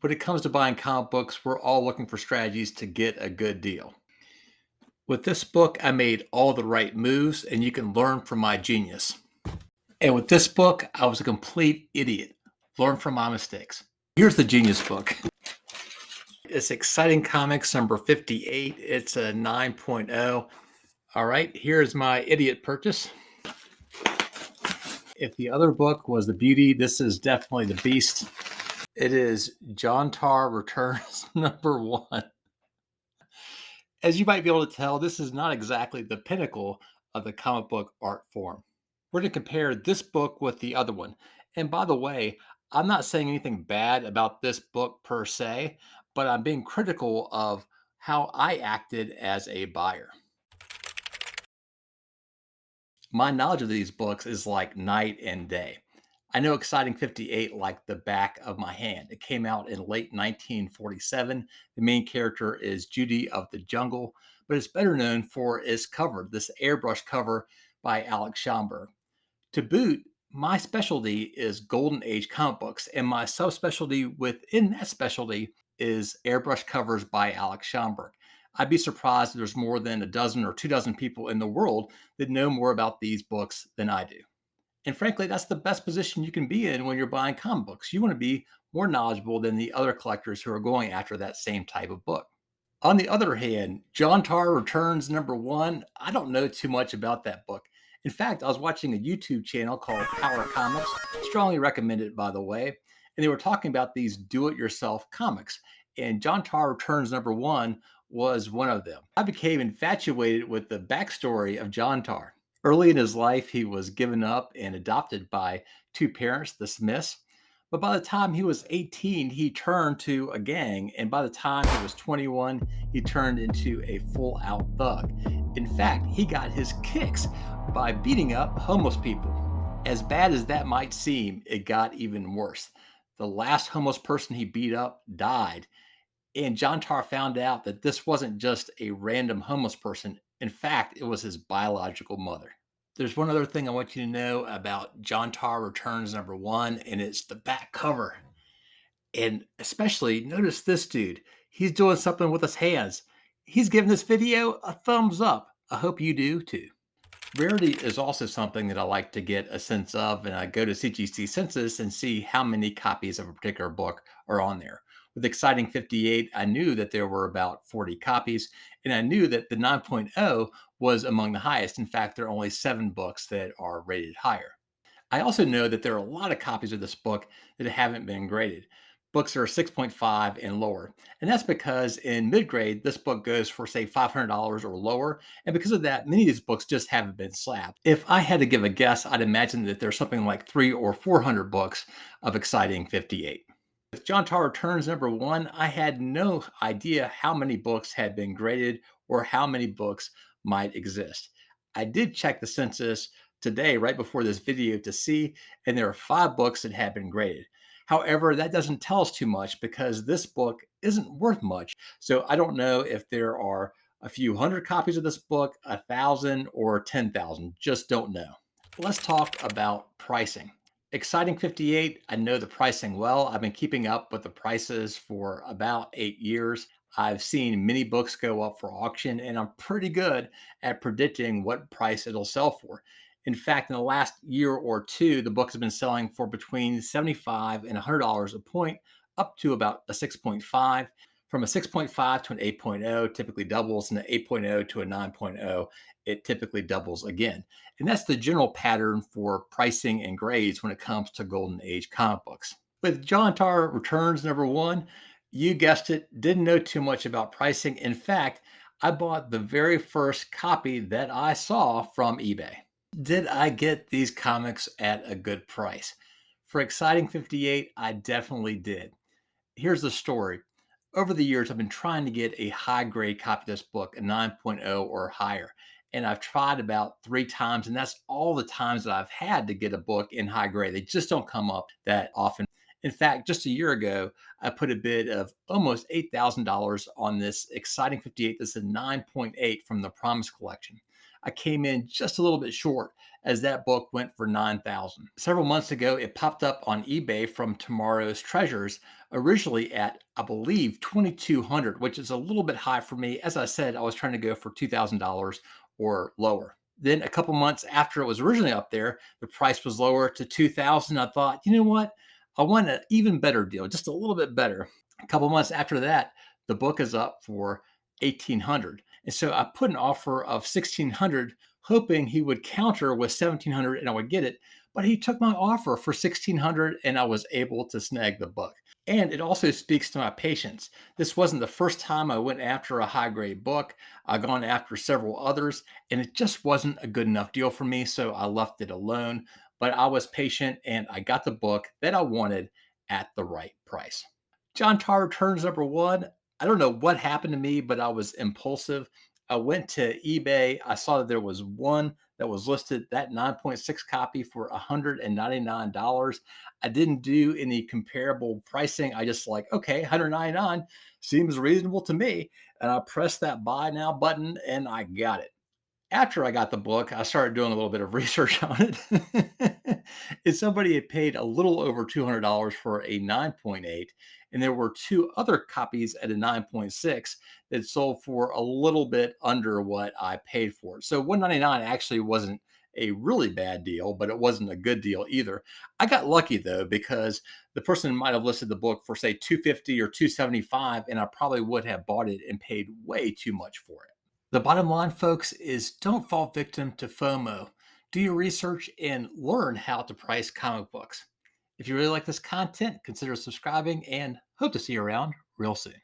When it comes to buying comic books, we're all looking for strategies to get a good deal. With this book, I made all the right moves, and you can learn from my genius. And with this book, I was a complete idiot. Learn from my mistakes. Here's the genius book. It's Exciting Comics number 58. It's a 9.0. All right, here's my idiot purchase. If the other book was the beauty, this is definitely the beast. It is Jontar Returns number 1. As you might be able to tell, this is not exactly the pinnacle of the comic book art form. We're going to compare this book with the other one. And by the way, I'm not saying anything bad about this book per se, but I'm being critical of how I acted as a buyer. My knowledge of these books is like night and day. I know Exciting 58 like the back of my hand. It came out in late 1947. The main character is Judy of the Jungle, but it's better known for its cover, this airbrush cover by Alex Schomburg. To boot, my specialty is Golden Age comic books, and my subspecialty within that specialty is airbrush covers by Alex Schomburg. I'd be surprised if there's more than a dozen or 24 people in the world that know more about these books than I do. And frankly, that's the best position you can be in when you're buying comic books. You want to be more knowledgeable than the other collectors who are going after that same type of book. On the other hand, Jontar Returns number 1, I don't know too much about that book. In fact, I was watching a YouTube channel called Power Comics, strongly recommended by the way, and they were talking about these do-it-yourself comics. And Jontar Returns number 1 was one of them. I became infatuated with the backstory of Jontar. Early in his life, he was given up and adopted by 2 parents, the Smiths. But by the time he was 18, he turned to a gang. And by the time he was 21, he turned into a full-out thug. In fact, he got his kicks by beating up homeless people. As bad as that might seem, it got even worse. The last homeless person he beat up died. And Jontar found out that this wasn't just a random homeless person. In fact, it was his biological mother. There's one other thing I want you to know about Jontar Returns number 1, and it's the back cover. And especially notice this dude. He's doing something with his hands. He's giving this video a thumbs up. I hope you do too. Rarity is also something that I like to get a sense of, and I go to CGC Census and see how many copies of a particular book are on there. With Exciting 58, I knew that there were about 40 copies, and I knew that the 9.0 was among the highest. In fact, there are only 7 books that are rated higher. I also know that there are a lot of copies of this book that haven't been graded. Books are 6.5 and lower. And that's because in mid-grade, this book goes for, say, $500 or lower. And because of that, many of these books just haven't been slabbed. If I had to give a guess, I'd imagine that there's something like 300 or 400 books of Exciting 58. With Jontar Returns number 1, I had no idea how many books had been graded or how many books might exist. I did check the census today, right before this video, to see, and there are 5 books that have been graded. However, that doesn't tell us too much because this book isn't worth much. So I don't know if there are a few hundred copies of this book, 1,000 or 10,000, just don't know. Let's talk about pricing. Exciting 58, I know the pricing well. I've been keeping up with the prices for about 8 years. I've seen many books go up for auction, and I'm pretty good at predicting what price it'll sell for. In fact, in the last year or two, the book has been selling for between $75 and $100 a point, up to about a 6.5. From a 6.5 to an 8.0 typically doubles, and an 8.0 to a 9.0, it typically doubles again. And that's the general pattern for pricing and grades when it comes to Golden Age comic books. With Jontar Returns number 1, you guessed it, didn't know too much about pricing. In fact, I bought the very first copy that I saw from eBay. Did I get these comics at a good price? For Exciting 58, I definitely did. Here's the story. Over the years, I've been trying to get a high-grade copy of this book, a 9.0 or higher. And I've tried about 3 times, and that's all the times that I've had to get a book in high grade. They just don't come up that often. In fact, just a year ago, I put a bid of almost $8,000 on this Exciting 58. This is a 9.8 from the Promise collection. I came in just a little bit short as that book went for 9,000. Several months ago, it popped up on eBay from Tomorrow's Treasures, originally at, I believe, 2,200, which is a little bit high for me. As I said, I was trying to go for $2,000 or lower. Then a couple months after it was originally up there, the price was lower to 2,000. I thought, you know what? I want an even better deal, just a little bit better. A couple months after that, the book is up for 1,800. And so I put an offer of 1,600, hoping he would counter with 1,700 and I would get it. But he took my offer for 1,600 and I was able to snag the book. And it also speaks to my patience. This wasn't the first time I went after a high grade book. I've gone after several others, and it just wasn't a good enough deal for me. So I left it alone. But I was patient and I got the book that I wanted at the right price. Jontar Returns #1. I don't know what happened to me, but I was impulsive. I went to eBay. I saw that there was one that was listed, that 9.6 copy, for $199. I didn't do any comparable pricing. I just like, okay, 199 seems reasonable to me. And I pressed that buy now button and I got it. After I got the book, I started doing a little bit of research on it. And somebody had paid a little over $200 for a 9.8, and there were two other copies at a 9.6 that sold for a little bit under what I paid for it. So 199 actually wasn't a really bad deal, but it wasn't a good deal either. I got lucky though, because the person might have listed the book for say 250 or 275, and I probably would have bought it and paid way too much for it. The bottom line, folks, is don't fall victim to FOMO. Do your research and learn how to price comic books. If you really like this content, consider subscribing and hope to see you around real soon.